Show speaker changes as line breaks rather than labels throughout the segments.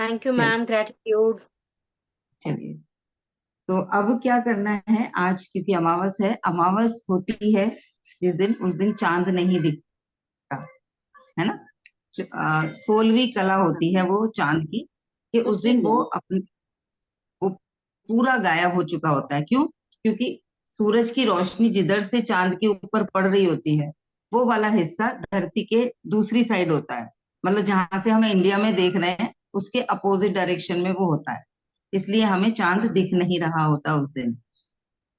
Thank you
चलिए
ma'am, gratitude.
चलिए। तो अब क्या करना है, आज क्योंकि अमावस है, अमावस होती है जिस दिन, उस दिन चांद नहीं दिखता, है ना। 16वीं कला होती है वो चांद की, कि उस दिन वो अपने वो पूरा गायब हो चुका होता है। क्यों? क्योंकि सूरज की रोशनी जिधर से चांद के ऊपर पड़ रही होती है, वो वाला हिस्सा धरती के दूसरी साइड होता है। मतलब जहां से हमें इंडिया में देख रहे हैं, उसके अपोजिट डायरेक्शन में वो होता है। इसलिए हमें चांद दिख नहीं रहा होता उस दिन।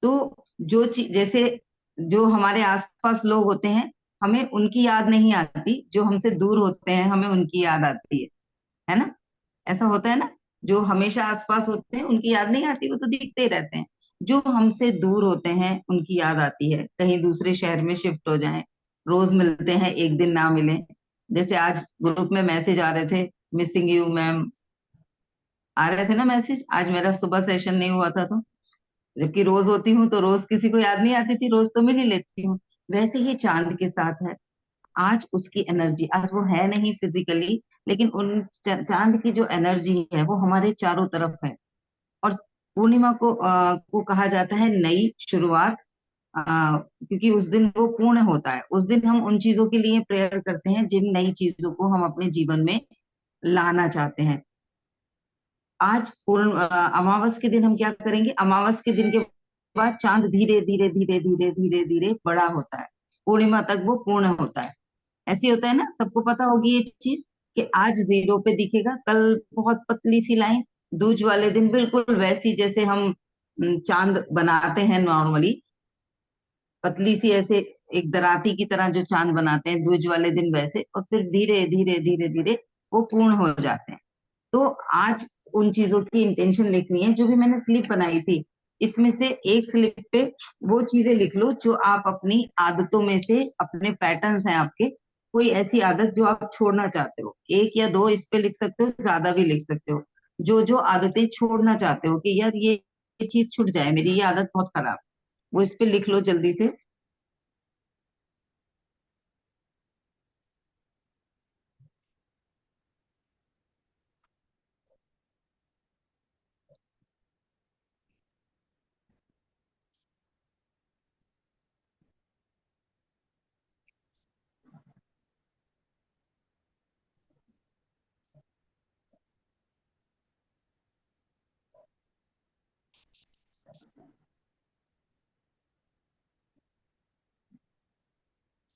तो जो चीज, जैसे जो हमारे आसपास लोग होते हैं, हमें उनकी याद नहीं आती, जो हमसे दूर होते हैं हमें उनकी याद आती है ना। ऐसा होता है ना। जो हमेशा आसपास होते हैं उनकी याद नहीं आती, वो तो दिखते ही रहते हैं। जो हमसे दूर होते हैं उनकी याद आती है, कहीं दूसरे शहर में शिफ्ट हो जाएं, रोज मिलते हैं, एक दिन ना मिले। जैसे आज ग्रुप में मैसेज आ रहे थे, मिसिंग यू मैम, आ रहे थे ना मैसेज। आज मेरा सुबह सेशन नहीं हुआ था, तो जबकि रोज होती हूँ तो रोज किसी को याद नहीं आती थी, रोज तो मिल ही लेती हूँ। वैसे ही चांद के साथ है। आज उसकी एनर्जी, आज वो है नहीं फिजिकली, लेकिन उन चांद की जो एनर्जी है वो हमारे चारों तरफ है। और पूर्णिमा को कहा जाता है नई शुरुआत। क्योंकि उस दिन वो पूर्ण होता है। उस दिन हम उन चीजों के लिए प्रेयर करते हैं जिन नई चीजों को हम अपने जीवन में लाना चाहते हैं। आज अमावस के दिन हम क्या करेंगे, अमावस के दिन के बाद चांद धीरे धीरे धीरे धीरे धीरे धीरे बड़ा होता है, पूर्णिमा तक वो पूर्ण होता है। ऐसे होता है ना, सबको पता होगी ये चीज, कि आज जीरो पे दिखेगा, कल बहुत पतली सी लाइन, दूज वाले दिन बिल्कुल वैसी जैसे हम चांद बनाते हैं नॉर्मली, पतली सी ऐसे एक दराती की तरह जो चांद बनाते हैं दूज वाले दिन वैसे, और फिर धीरे धीरे धीरे धीरे वो पूर्ण हो जाते हैं। तो आज उन चीजों की इंटेंशन लिखनी है। जो भी मैंने स्लिप बनाई थी, इसमें से एक स्लिप पे वो चीजें लिख लो जो आप अपनी आदतों में से, अपने पैटर्न्स हैं आपके, कोई ऐसी आदत जो आप छोड़ना चाहते हो। एक या दो इस पे लिख सकते हो, ज्यादा भी लिख सकते हो। जो जो आदतें छोड़ना चाहते हो कि यार ये चीज छूट जाए मेरी, ये आदत बहुत खराब, वो इस पे लिख लो जल्दी से।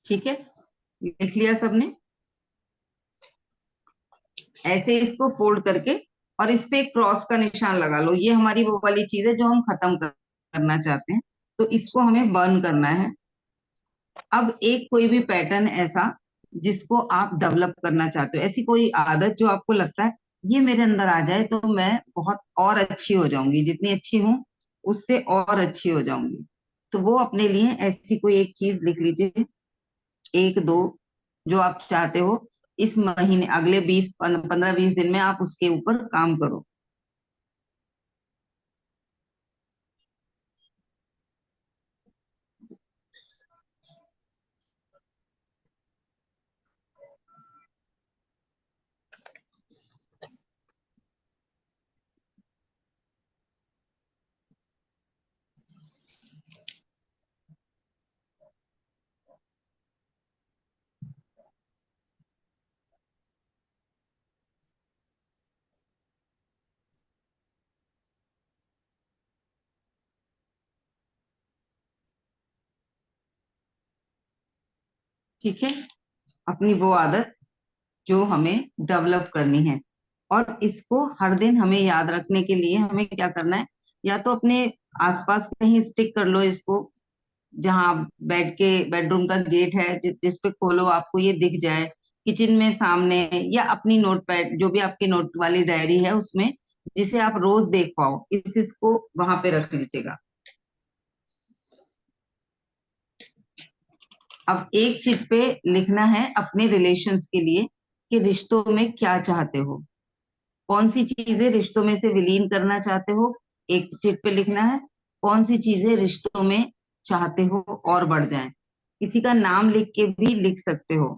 ठीक है, लिख लिया सबने? ऐसे इसको फोल्ड करके, और इस पे एक क्रॉस का निशान लगा लो। ये हमारी वो वाली चीज है जो हम खत्म करना चाहते हैं, तो इसको हमें बर्न करना है। अब एक कोई भी पैटर्न ऐसा जिसको आप डेवलप करना चाहते हो, ऐसी कोई आदत जो आपको लगता है ये मेरे अंदर आ जाए तो मैं बहुत और अच्छी हो जाऊंगी, जितनी अच्छी हूं उससे और अच्छी हो जाऊंगी। तो वो अपने लिए ऐसी कोई एक चीज लिख लीजिए, एक दो, जो आप चाहते हो। इस महीने, अगले 15-20 दिन में आप उसके ऊपर काम करो। ठीक है, अपनी वो आदत जो हमें डेवलप करनी है। और इसको हर दिन हमें याद रखने के लिए हमें क्या करना है, या तो अपने आसपास कहीं स्टिक कर लो इसको, जहां बेडरूम का गेट है, जिस पे खोलो आपको ये दिख जाए, किचन में सामने, या अपनी नोट पैड जो भी आपकी नोट वाली डायरी है उसमें, जिसे आप रोज देख पाओ, इसको वहां पे रख लीजिएगा। अब एक चिट पे लिखना है अपने रिलेशंस के लिए, कि रिश्तों में क्या चाहते हो, कौन सी चीजें रिश्तों में से विलीन करना चाहते हो। एक चिट पे लिखना है कौन सी चीजें रिश्तों में चाहते हो और बढ़ जाएं। किसी का नाम लिख के भी लिख सकते हो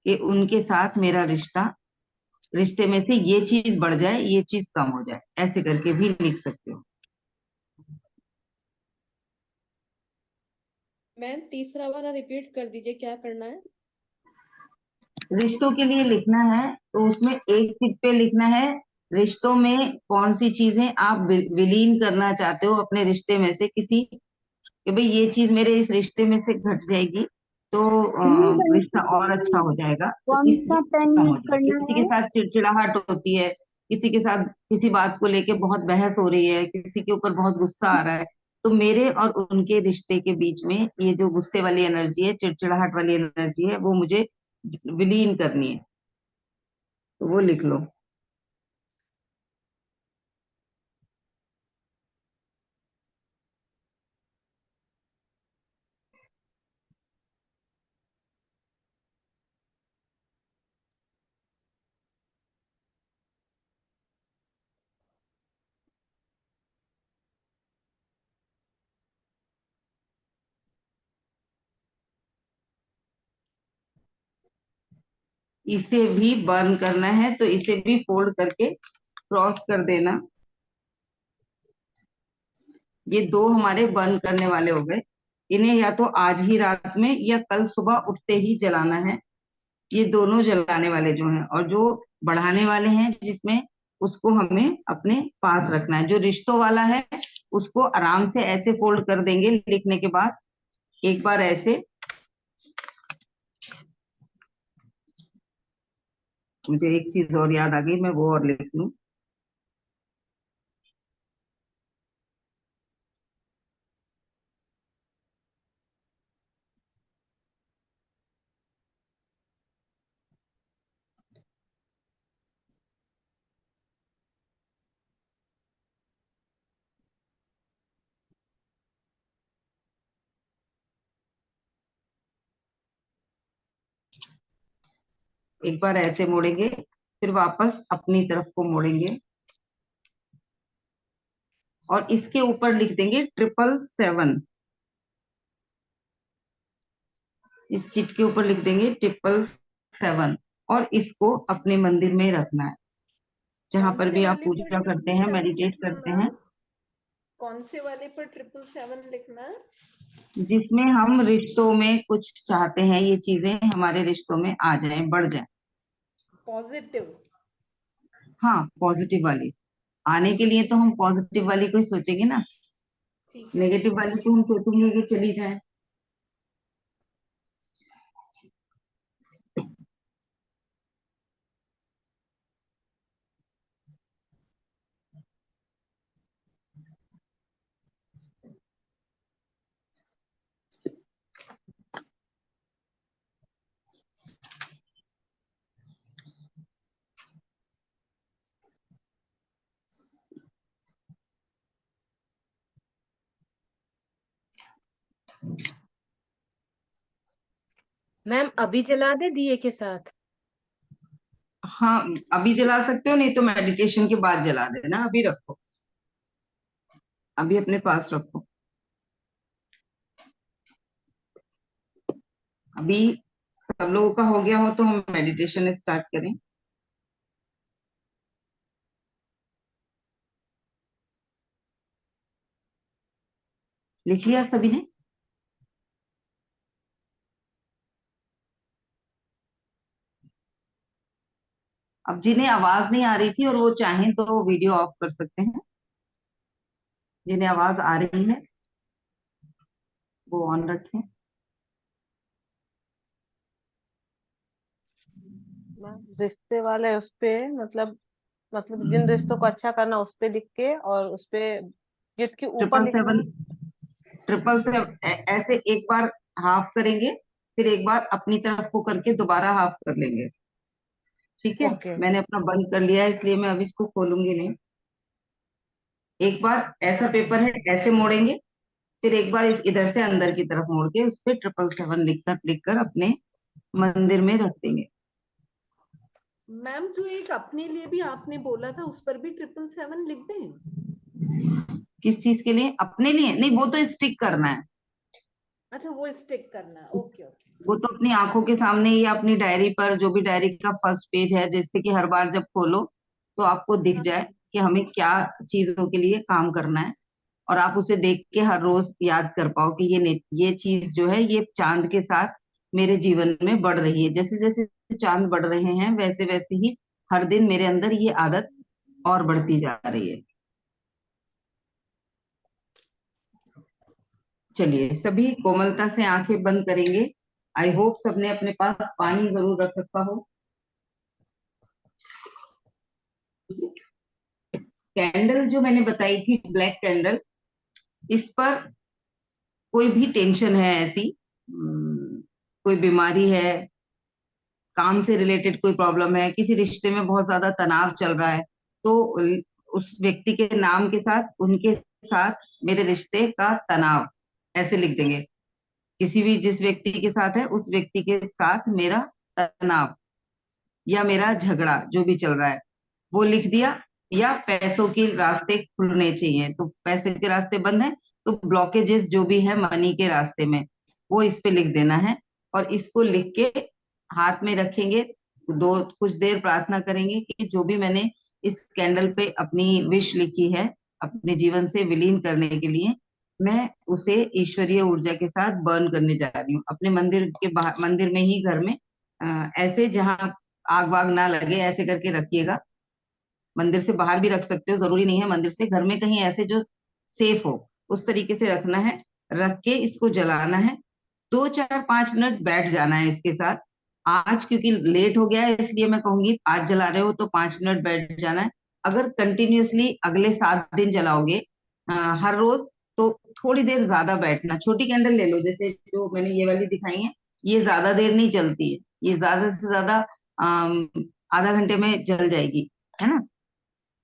कि उनके साथ मेरा रिश्ता रिश्ते में से ये चीज बढ़ जाए, ये चीज कम हो जाए, ऐसे करके भी लिख सकते हो।
मैम तीसरा वाला रिपीट कर दीजिए, क्या करना है?
रिश्तों के लिए लिखना है तो उसमें एक टिक पे लिखना है रिश्तों में कौन सी चीजें आप विलीन करना चाहते हो अपने रिश्ते में से किसी, कि भाई ये चीज मेरे इस रिश्ते में से घट जाएगी तो
यूज करने
रिश्ता और अच्छा हो जाएगा, तो
कौन
इससे
सा पेन
कम हो
यूज
जाएगा।
करना
किसी के
है?
साथ चिड़चिड़ाहट होती है, किसी के साथ किसी बात को लेके बहुत बहस हो रही है, किसी के ऊपर बहुत गुस्सा आ रहा है, तो मेरे और उनके रिश्ते के बीच में ये जो गुस्से वाली एनर्जी है, चिड़चिड़ाहट वाली एनर्जी है, वो मुझे विलीन करनी है, तो वो लिख लो। इसे भी बर्न करना है तो इसे भी फोल्ड करके क्रॉस कर देना। ये दो हमारे बर्न करने वाले हो गए। इन्हें या तो आज ही रात में या कल सुबह उठते ही जलाना है। ये दोनों जलाने वाले जो हैं, और जो बढ़ाने वाले हैं जिसमें, उसको हमें अपने पास रखना है। जो रिश्तों वाला है उसको आराम से ऐसे फोल्ड कर देंगे लिखने के बाद, एक बार ऐसे। मुझे एक चीज और याद आ गई, मैं वो और लिख लूं। एक बार ऐसे मोड़ेंगे, फिर वापस अपनी तरफ को मोड़ेंगे, और इसके ऊपर लिख देंगे 777। इस चिट के ऊपर लिख देंगे 777, और इसको अपने मंदिर में रखना है, जहां
कौन
पर
से
भी आप
वाले पर
पूजा करते हैं,
777
मेडिटेट
लिखना
करते हैं,
मैम? कौन से वाले पर 777 लिखना है?
जिसमें हम रिश्तों में कुछ चाहते हैं, ये चीजें हमारे रिश्तों में आ जाएं, बढ़ जाएं।
पॉजिटिव।
हाँ, पॉजिटिव वाली आने के लिए तो हम पॉजिटिव वाली को ही सोचेंगे ना,
ठीक है।
नेगेटिव वाली को हम सोचेंगे कि चली जाए।
मैम अभी जला दे दिए के साथ?
हाँ, अभी जला सकते हो, नहीं तो मेडिटेशन के बाद जला देना, अभी रखो, अभी अपने पास रखो। अभी सब लोगों का हो गया हो तो हम मेडिटेशन स्टार्ट करें। लिख लिया सभी ने? अब जिन्हें आवाज नहीं आ रही थी और वो चाहें तो वीडियो ऑफ कर सकते हैं, जिन्हें आवाज आ रही है वो ऑन रखें।
मैम रिश्ते वाले उस पे मतलब जिन रिश्तों को अच्छा करना उस पे लिख के, और उस पे जित के ऊपर
ट्रिपल
लिखना
सेवन,
है।
777 ऐसे एक बार हाफ करेंगे, फिर एक बार अपनी तरफ को करके दोबारा हाफ कर लेंगे। ठीक है,
ओके।
मैंने अपना बंद कर लिया है इसलिए मैं अब इसको खोलूंगी नहीं। एक बार ऐसा पेपर है ऐसे मोड़ेंगे, फिर एक बार इस इधर से अंदर की तरफ मोड़ के उस पे 777 लिख कर अपने मंदिर में रख देंगे।
मैम जो एक अपने लिए भी आपने बोला था उस पर भी 777 लिख दें?
किस चीज के लिए? अपने लिए नहीं, वो तो स्टिक करना है।
अच्छा वो स्टिक करना है, ओके ओके।
वो तो अपनी आंखों के सामने ही, अपनी डायरी पर, जो भी डायरी का फर्स्ट पेज है, जिससे कि हर बार जब खोलो तो आपको दिख
हाँ।
जाए कि हमें क्या चीजों के लिए काम करना है, और आप उसे देख के हर रोज याद कर पाओ कि ये चीज जो है ये चांद के साथ मेरे जीवन में बढ़ रही है। जैसे जैसे चांद बढ़ रहे हैं वैसे वैसे ही हर दिन मेरे अंदर ये आदत और बढ़ती जा रही है। चलिए सभी कोमलता से आंखें बंद करेंगे। आई होप सबने अपने पास पानी जरूर रख रखा हो। कैंडल जो मैंने बताई थी, ब्लैक कैंडल, इस पर कोई भी टेंशन है ऐसी, कोई बीमारी है, काम से रिलेटेड कोई प्रॉब्लम है, किसी रिश्ते में बहुत ज्यादा तनाव चल रहा है, तो उस व्यक्ति के नाम के साथ उनके साथ मेरे रिश्ते का तनाव ऐसे लिख देंगे। किसी भी जिस व्यक्ति के साथ है उस व्यक्ति के साथ मेरा तनाव या मेरा झगड़ा जो भी चल रहा है वो लिख दिया। या पैसों के रास्ते खुलने चाहिए, तो पैसे के रास्ते बंद है तो ब्लॉकेजेस जो भी है मनी के रास्ते में, वो इस पे लिख देना है। और इसको लिख के हाथ में रखेंगे, दो कुछ देर प्रार्थना करेंगे कि जो भी मैंने इस कैंडल पे अपनी विश लिखी है अपने जीवन से विलीन करने के लिए, मैं उसे ईश्वरीय ऊर्जा के साथ बर्न करने जा रही हूँ अपने मंदिर के बाहर, मंदिर में ही, घर में, ऐसे जहां आग वाग ना लगे ऐसे करके रखिएगा। मंदिर से बाहर भी रख सकते हो, जरूरी नहीं है मंदिर से, घर में कहीं ऐसे जो सेफ हो उस तरीके से रखना है। रख के इसको जलाना है, 2 4 5 मिनट बैठ जाना है इसके साथ। आज क्योंकि लेट हो गया है इसलिए मैं कहूंगी आज जला रहे हो तो 5 मिनट बैठ जाना है। अगर कंटिन्यूअसली अगले 7 दिन जलाओगे हर रोज, तो थोड़ी देर ज्यादा बैठना। छोटी कैंडल ले लो, जैसे जो मैंने ये वाली दिखाई है, ये ज्यादा देर नहीं चलती है, ये ज्यादा से ज्यादा आधा घंटे में जल जाएगी, है ना।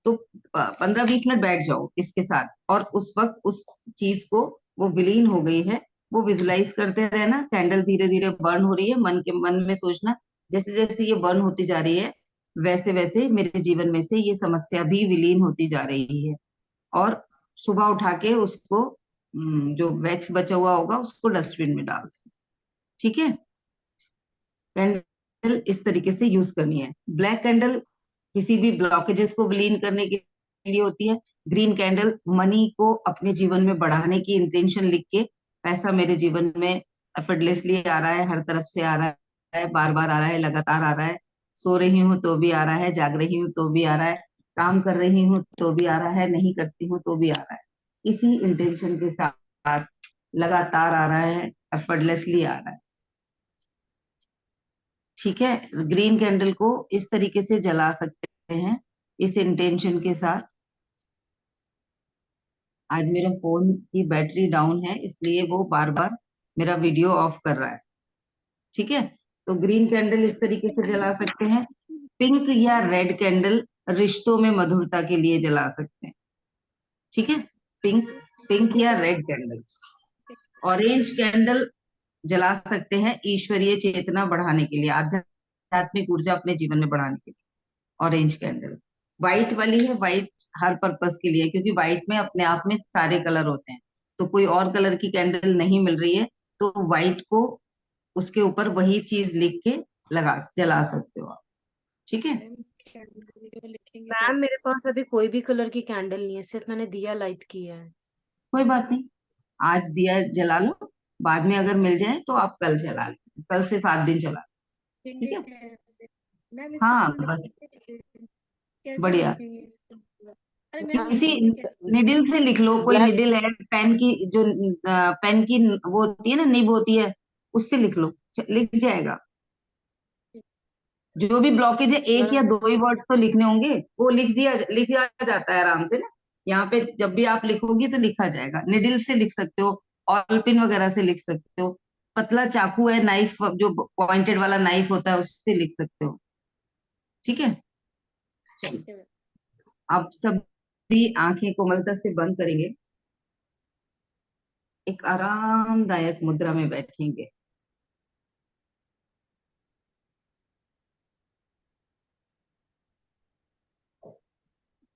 तो 15 20 मिनट बैठ जाओ इसके साथ, और उस वक्त उस चीज को, वो विलीन हो गई है, वो विजुलाइज करते रहना। कैंडल धीरे धीरे बर्न हो रही है, मन के मन में सोचना जैसे जैसे ये बर्न होती जा रही है वैसे वैसे मेरे जीवन में से ये समस्या भी विलीन होती जा रही है। और सुबह उठा के उसको जो वैक्स बचा हुआ होगा उसको डस्टबिन में डाल दो। ठीक है। कैंडल इस तरीके से यूज करनी है। ब्लैक कैंडल किसी भी ब्लॉकेजेस को विलीन करने के लिए होती है। ग्रीन कैंडल मनी को अपने जीवन में बढ़ाने की इंटेंशन लिख के, पैसा मेरे जीवन में एफर्टलेसली आ रहा है, हर तरफ से आ रहा है, बार बार आ रहा है, लगातार आ रहा है, सो रही हूँ तो भी आ रहा है, जाग रही हूँ तो भी आ रहा है, काम कर रही हूँ तो भी आ रहा है, नहीं करती हूँ तो भी आ रहा है, इसी इंटेंशन के साथ लगातार आ रहा है, एफर्टलेसली आ रहा है। ठीक है। ग्रीन कैंडल को इस तरीके से जला सकते हैं इस इंटेंशन के साथ। आज मेरा फोन की बैटरी डाउन है इसलिए वो बार बार मेरा वीडियो ऑफ कर रहा है। ठीक है। तो ग्रीन कैंडल इस तरीके से जला सकते हैं। पिंक या रेड कैंडल रिश्तों में मधुरता के लिए जला सकते हैं। ठीक है। पिंक, पिंक या रेड कैंडल। ऑरेंज कैंडल जला सकते हैं ईश्वरीय चेतना बढ़ाने के लिए, आध्यात्मिक ऊर्जा अपने जीवन में बढ़ाने के लिए। Orange candle. व्हाइट वाली है, व्हाइट हर पर्पस के लिए, क्योंकि व्हाइट में अपने आप में सारे कलर होते हैं, तो कोई और कलर की कैंडल नहीं मिल रही है तो व्हाइट को उसके ऊपर वही चीज लिख के लगा जला सकते हो आप। ठीक है।
मैम कैंडल लिखेंगे
मैम
कैसे?
मेरे पास अभी कोई भी कलर की कैंडल नहीं है, सिर्फ मैंने दिया लाइट किया है।
कोई बात नहीं, आज दिया जला लो, बाद में अगर मिल जाए तो आप कल जला लो, कल से 7 दिन चला लो। ठीक
लिखेंगे
है।
कैसे? मैम इसका
हाँ
मतलब
बस,
लिखेंगे कैसे? कैसे
बढ़िया।
लिखेंगे इसका मतलब? अरे मैम
मैम
किसी
लिखेंगे कैसे?
निडिल से लिख लो, कोई
ब्लैक
निडिल है, पेन की जो पेन की वो होती है ना, निब होती है, उससे लिख लो, लिख जाएगा। जो भी ब्लॉकेज है, एक या
मैम
दो ही वर्ड्स तो लिखने होंगे, वो लिखा जाता है आराम से ना। यहाँ पे जब भी आप लिखोगी तो लिखा जाएगा। निडिल से लिख सकते हो, ऑल पिन वगैरह से लिख सकते हो, पतला चाकू है, नाइफ जो पॉइंटेड वाला नाइफ होता है उससे लिख सकते हो। ठीक है।
ठीक है मैम।
आप सब भी आंखें कोमलता से बंद करेंगे, एक आरामदायक मुद्रा में बैठेंगे।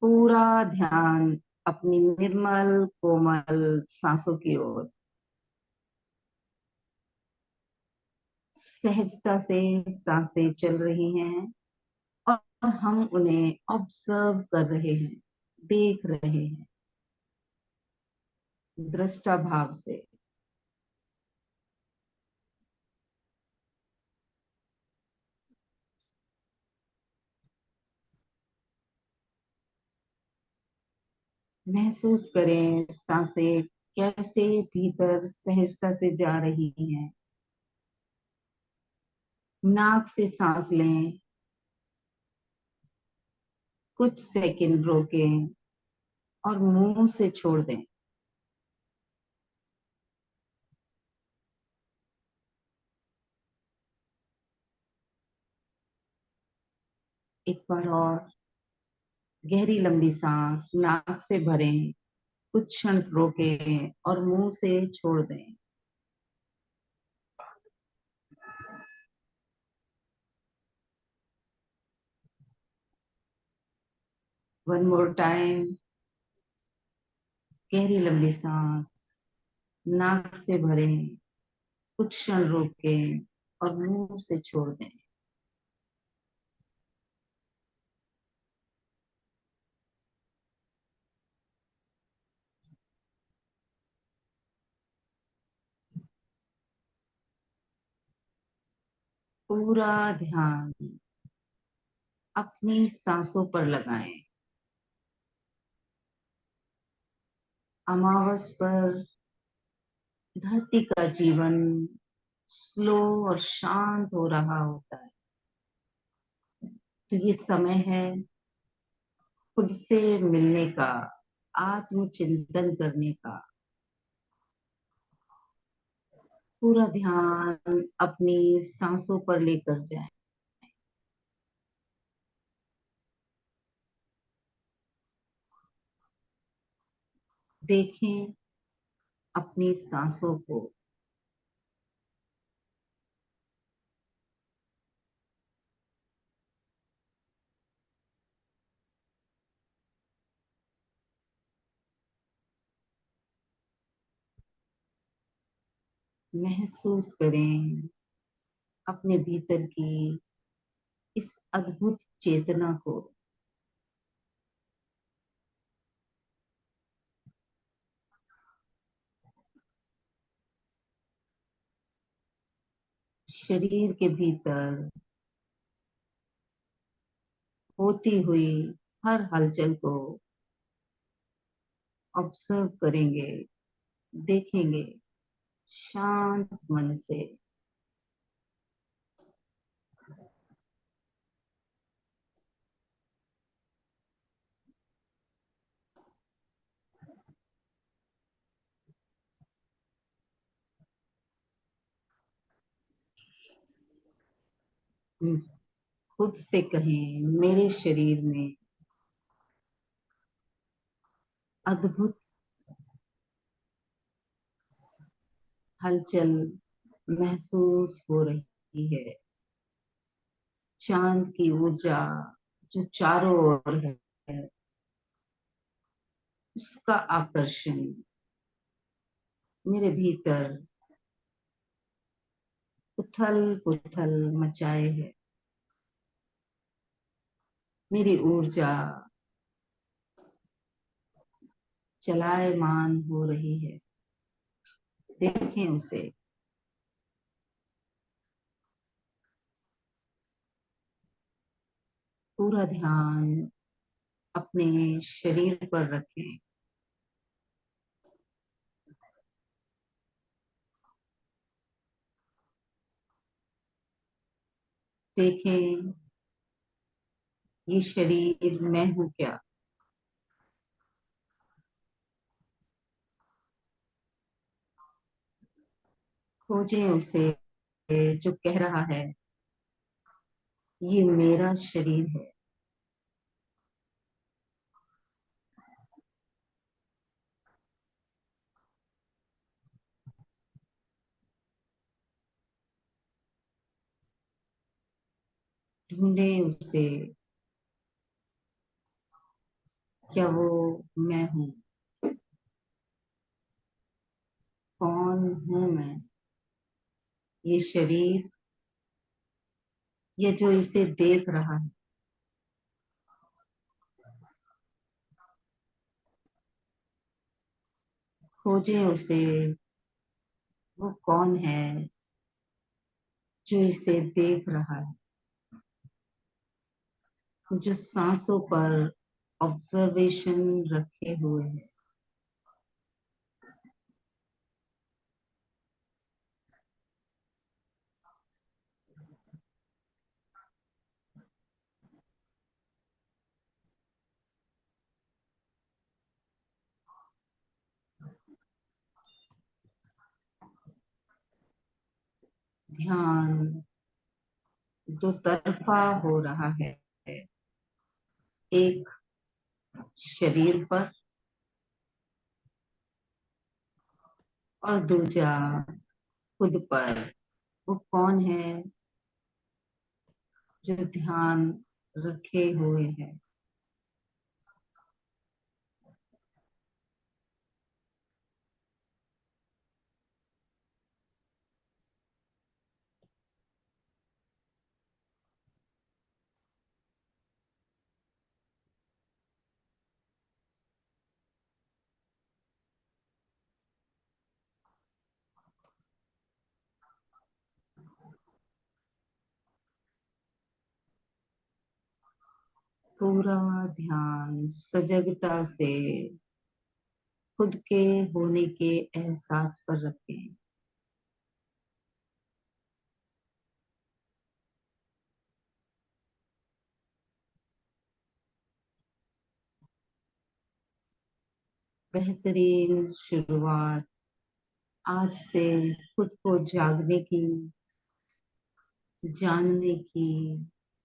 पूरा ध्यान अपनी निर्मल कोमल सांसों की ओर। सहजता से सांसें चल रही हैं और हम उन्हें ऑब्जर्व कर रहे हैं, देख रहे हैं दृष्टा भाव से। महसूस करें सांसें कैसे भीतर सहजता से जा रही हैं। नाक से सांस लें, कुछ सेकंड रोकें और मुंह से छोड़ दें। एक बार और गहरी लंबी सांस नाक से भरें, कुछ क्षण रोकें और मुंह से छोड़ दें। One more time. गहरी लंबी सांस नाक से भरें, कुछ क्षण रोकें और मुंह से छोड़ दें। पूरा ध्यान अपनी सांसों पर लगाएं। अमावस पर धरती का जीवन स्लो और शांत हो रहा होता है, तो ये समय है खुद से मिलने का, आत्मचिंतन करने का। पूरा ध्यान अपनी सांसों पर लेकर जाएं। देखें अपनी सांसों को। महसूस करें अपने भीतर की इस अद्भुत चेतना को। शरीर के भीतर होती हुई हर हलचल को ऑब्जर्व करेंगे, देखेंगे शांत मन से। खुद से कहें, मेरे शरीर में अद्भुत हलचल महसूस हो रही है। चांद की ऊर्जा जो चारों ओर है, उसका आकर्षण मेरे भीतर उथल पुथल मचाए है। मेरी ऊर्जा चलायमान हो रही है। देखें उसे। पूरा ध्यान अपने शरीर पर रखें। देखें ये शरीर मैं हूं क्या। खोजें उसे जो कह रहा है ये मेरा शरीर है। ढूंढे उसे, क्या वो मैं हूं। कौन हूं मैं। ये शरीर ये जो इसे देख रहा है, खोजें उसे, वो कौन है जो इसे देख रहा है, जो सांसों पर ऑब्जर्वेशन रखे हुए है। ध्यान दो तरफा हो रहा है, एक शरीर पर और दूजा खुद पर। वो कौन है जो ध्यान रखे हुए है। पूरा ध्यान सजगता से खुद के होने के एहसास पर रखें। बेहतरीन शुरुआत आज से खुद को जागने की, जानने की,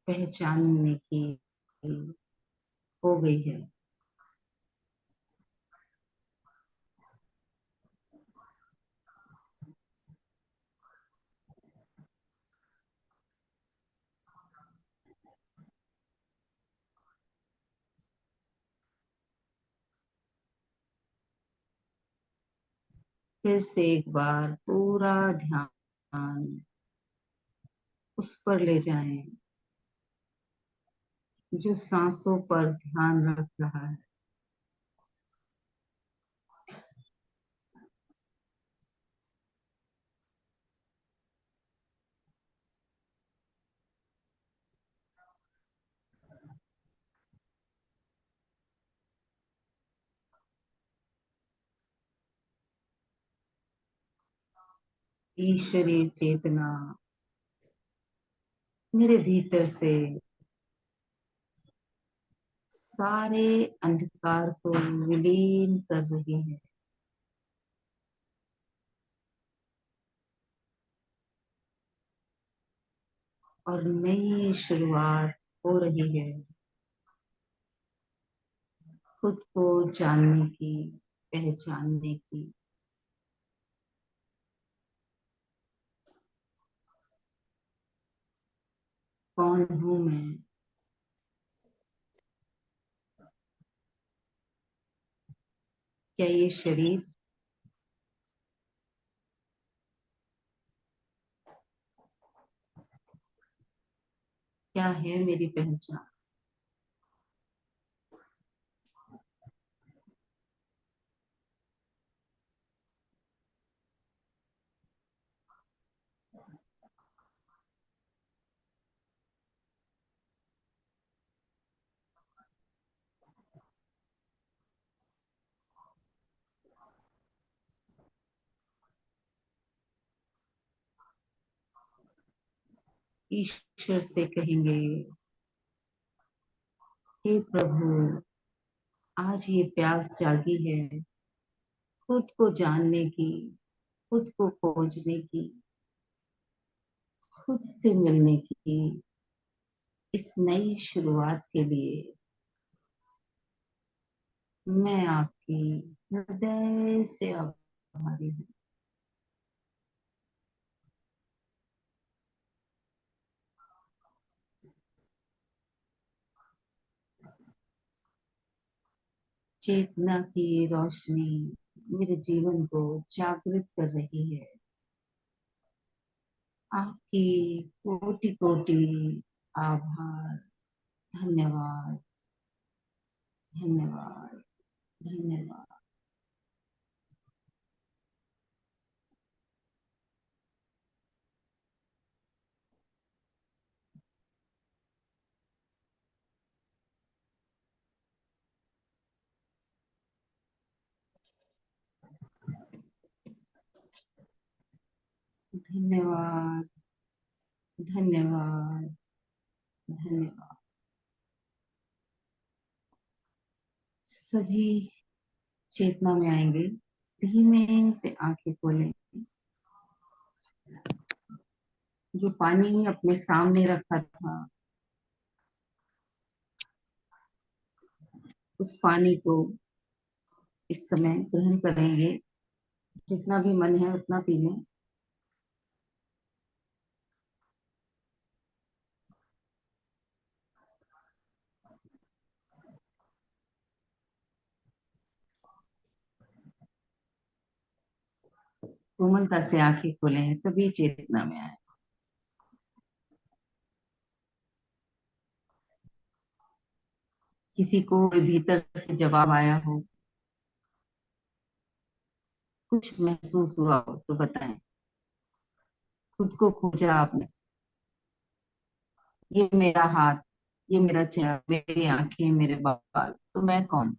पहचानने की हो गई है। फिर से एक बार पूरा ध्यान उस पर ले जाएं जो सांसों पर ध्यान रख रहा है। ईश्वरीय चेतना मेरे भीतर से सारे अंधकार को विलीन कर रही है और नई शुरुआत हो रही है खुद को जानने की, पहचानने की। कौन हूं मैं? क्या ये शरीर? क्या है मेरी पहचान? ईश्वर से कहेंगे, हे प्रभु, आज ये प्यास जागी है खुद को जानने की, खुद को खोजने की, खुद से मिलने की। इस नई शुरुआत के लिए मैं आपकी हृदय से आभारी हूँ। चेतना की रोशनी मेरे जीवन को जागृत कर रही है। आपकी कोटि कोटि आभार। धन्यवाद, धन्यवाद, धन्यवाद। धन्यवाद, धन्यवाद, धन्यवाद। सभी चेतना में आएंगे। धीमे से आंखें खोलें। जो पानी अपने सामने रखा था, उस पानी को इस समय ग्रहण करेंगे। जितना भी मन है उतना पी लें। कोमलता से आंखें खोलें। सभी चेतना में आए। किसी को भीतर से जवाब आया हो, कुछ महसूस हुआ हो तो बताएं। खुद को खोजा आपने। ये मेरा हाथ, ये मेरा चेहरा, मेरी आंखें, मेरे बाल, तो मैं कौन?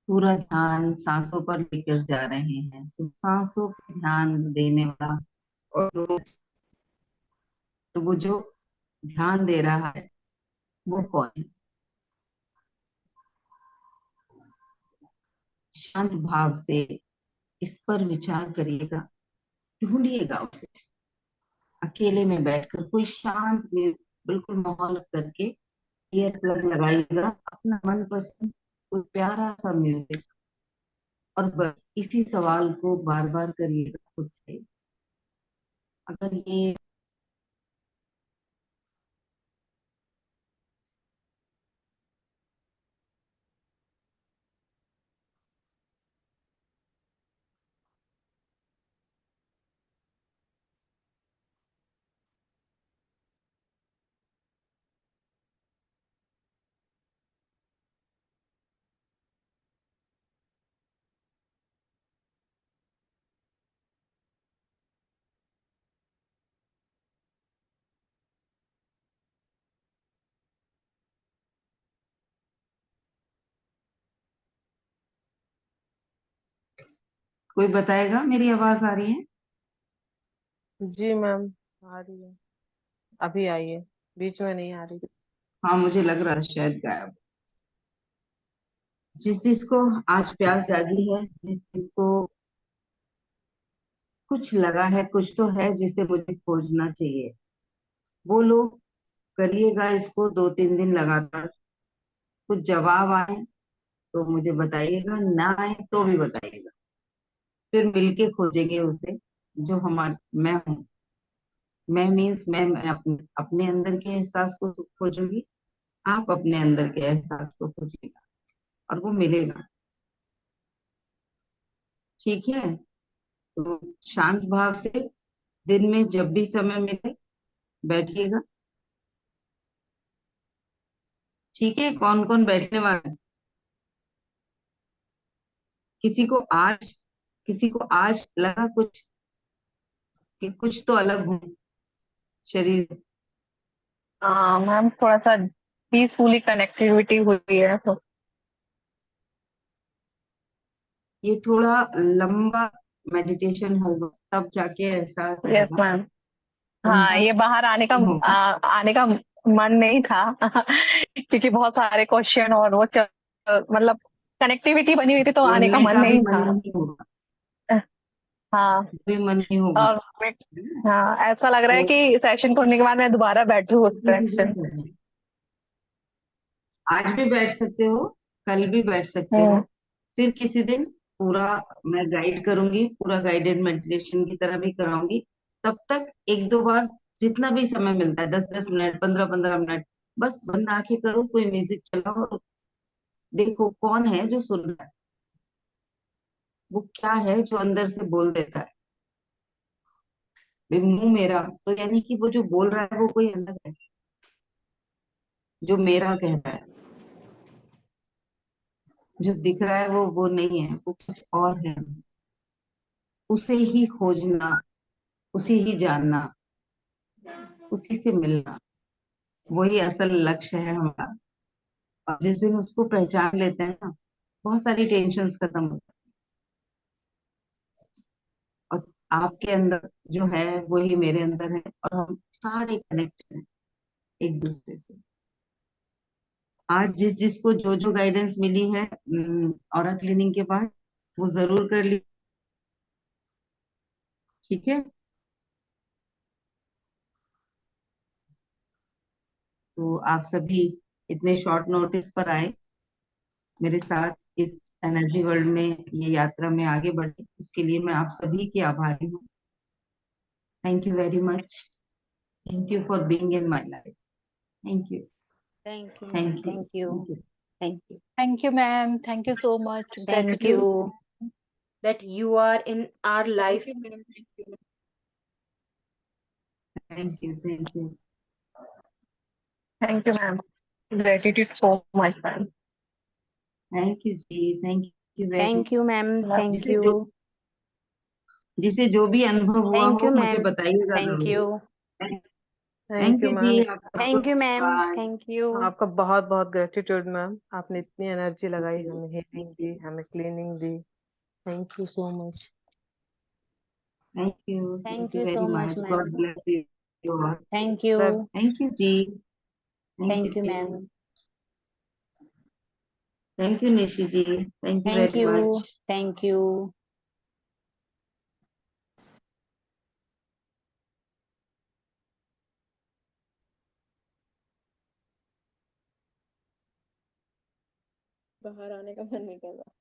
पूरा ध्यान सांसों पर लेकर जा रहे हैं। तो सांसों पर ध्यान देने वाला और तो वो जो ध्यान दे रहा है वो कौन है? शांत भाव से इस पर विचार करिएगा। ढूंढिएगा उसे। अकेले में बैठकर कोई शांत में बिल्कुल माहौल करके ईयर प्लग लगाइएगा। अपना मनपसंद कोई प्यारा सा म्यूजिक, और बस इसी सवाल को बार बार करिएगा खुद से। अगर ये कोई बताएगा मेरी आवाज आ रही है?
जी मैम, आ रही है। अभी आई है, बीच में नहीं आ रही।
हाँ, मुझे लग रहा है शायद गायब। जिस जिसको आज प्यास जागी है, जिस जिसको कुछ लगा है, कुछ तो है जिसे मुझे खोजना चाहिए, वो लोग करिएगा इसको 2-3 दिन लगातार। कुछ जवाब आए तो मुझे बताइएगा, ना आए तो भी बताइएगा। फिर मिलके खोजेंगे उसे। जो हमारा मैं हूँ, मैं मीन्स मैं अपने अंदर के एहसास को खोजूंगी। आप अपने अंदर के एहसास को खोजिएगा और वो मिलेगा। ठीक है? तो शांत भाव से दिन में जब भी समय मिले बैठिएगा। ठीक है? कौन कौन बैठने वाला है? किसी को आज किसी को आज लगा कुछ कि कुछ तो अलग हो शरीर।
मैम थोड़ा सा पीसफुली कनेक्टिविटी हुई है तो।
ये थोड़ा लंबा मेडिटेशन होगा, तब जाके एहसास
यस
आएगा।
मैम। हाँ,
लंबा
ये बाहर
होगा।
आने का मन नहीं था क्योंकि बहुत सारे क्वेश्चन और वो मतलब कनेक्टिविटी बनी हुई थी तो आने का
बोलने
मन
का भी
नहीं
मन
था।
नहीं होगा।
हाँ।
भी मन नहीं होगा।
और हाँ, ऐसा लग रहा है
तो
कि सेशन करने के बाद मैं दोबारा बैठूं उस
किसी दिन
डायरेक्शन।
करें। आज भी बैठ सकते हो, कल भी बैठ सकते हो,
हम्म।
फिर किसी दिन पूरा मैं गाइड करूंगी, पूरा गाइडेड मेडिटेशन की तरह भी कराऊंगी। तब तक 1-2 बार जितना भी समय मिलता है, 10-10 मिनट, 15-15 मिनट, बस बंद आंखें करो, कोई म्यूजिक चलाओ और देखो कौन है जो सुन रहा है। वो क्या है जो अंदर से बोल देता है। भाई मुंह मेरा, तो यानी कि वो जो बोल रहा है वो कोई अलग है, जो मेरा कह रहा है, जो दिख रहा है वो नहीं है, वो कुछ और है। उसे ही खोजना, उसे ही जानना, उसी से मिलना, वही असल लक्ष्य है हमारा। और जिस दिन उसको पहचान लेते हैं ना, बहुत सारी टेंशन्स खत्म हो जाती हैं। और आपके अंदर जो है वही मेरे अंदर है, और हम सारे कनेक्टेड हैं एक दूसरे से। आज जिस जिसको जो जो गाइडेंस मिली है ऑरा क्लीनिंग के बाद, वो जरूर कर ली, ठीक है। तो आप सभी इतने शॉर्ट नोटिस पर आए मेरे साथ इस एनर्जी वर्ल्ड में, ये यात्रा में आगे बढ़े, उसके लिए मैं आप सभी की आभारी हूँ। Thank you very much. Thank you for being in my life. Thank you.
Thank you, ma'am.
Thank you.
Thank you.
Thank you.
Thank you.
Thank you, ma'am. Thank you so much.
Thank
Gratitude.
you.
that you are in our life.
Thank you, ma'am. Thank you.
Thank you. Thank you.
Thank you, ma'am. Gratitude so much, ma'am.
Thank you ji. Thank you very
Thank
much.
you, ma'am. Thank
जिसे जो
you.
जिसे जो भी अनुभव हुआ
Thank
हो
you,
मुझे
ma'am.
बताइएगा
Thank
जरूर।
you.
Thank
thank
you
you ji,
ma'am.
आप सबको
Thank you, ma'am.
धन्यवाद।
Thank you.
आपका बहुत बहुत ग्रेटिट्यूड मैम, आपने इतनी एनर्जी
थैंक
लगाई,
यू।
हमें हीलिंग दी, हमें क्लीनिंग दी। Thank you so much.
Thank you.
Thank
thank you
you so
very
much,
much. God
ma'am.
Bless you all.
Thank
सब
you.
Thank you ji. Thank you
Thank you,
ji.
ma'am.
Thank you Nishi ji. Thank you
Thank
very
you.
Much.
Thank you.
बाहर आने का मन नहीं कर रहा।